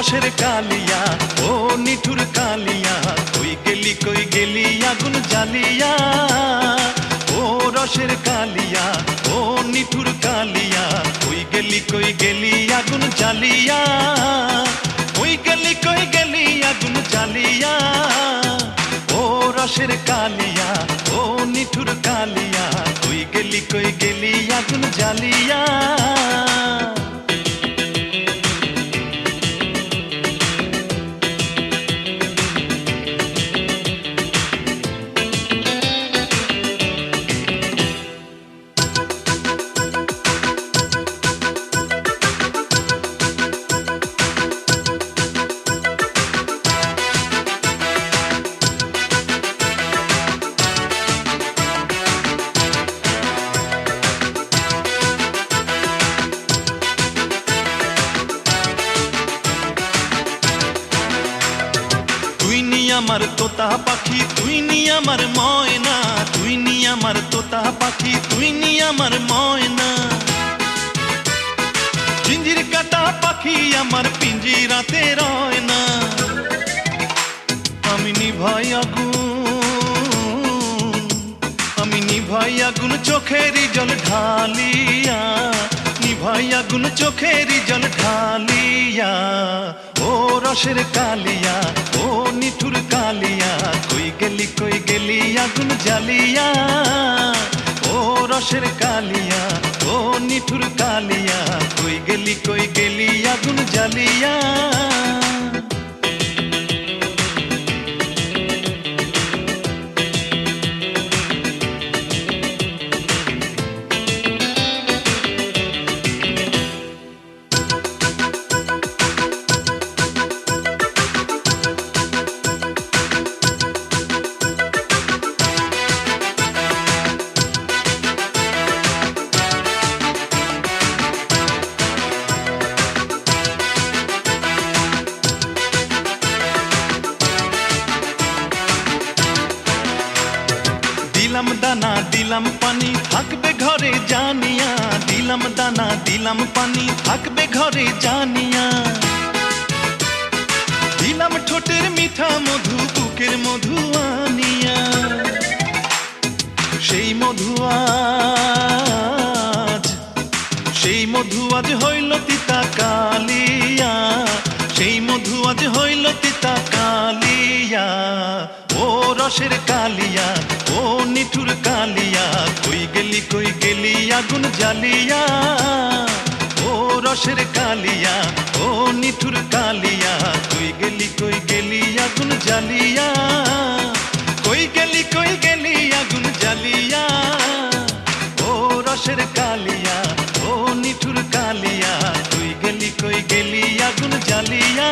রসের কালিয়া ও নিঠুর কালিয়া কই গেলি আগুন জ্বালিয়া ও রসের কালিয়া ও নিঠুর কালিয়া কই গেলি আগুন জ্বালিয়া কই গেলি আগুন জ্বালিয়া ও রসের কালিয়া ও নিঠুর কালিয়া কই গেলি আগুন জ্বালিয়া আমার তোতা পাখি তুই নি আমার ময়না তুই নি আমার তোতা পাখি তুই নি আমার ময়না জিঞ্জির কাটা পাখি আমার পিঞ্জিরাতে রয় না আমি নিভাই আগুন চোখেরই জল ঢালিয়া নিভাই আগুন চোখেরই জল ঢালিয়া ও রসের কালিয়া ও নিঠুর কালিয়া কই গেলি আগুন জ্বালিয়া ও রসের কালিয়া ও নিঠুর কালিয়া কই গেলি আগুন জ্বালিয়া দিলাম দানা দিলাম পানি থাকবে ঘরে জানিয়া দিলাম দানা দিলাম পানি থাকবে ঘরে জানিয়া দিলাম ঠোঁটের মিঠা মধু বুকের মধু আনিয়া সেই মধু আজ হইল তিতা কালিয়া সেই মধু আজ হইল তিতা কালিয়া ও রসের কালিয়া ও নিঠুর কালিয়া কই গেলি আগুন জ্বালিয়া ও রসের কালিয়া ও নিঠুর কালিয়া কই গেলি আগুন জ্বালিয়া কই গেলি আগুন জ্বালিয়া ও রসের কালিয়া ও নিঠুর কালিয়া কই গেলি আগুন জ্বালিয়া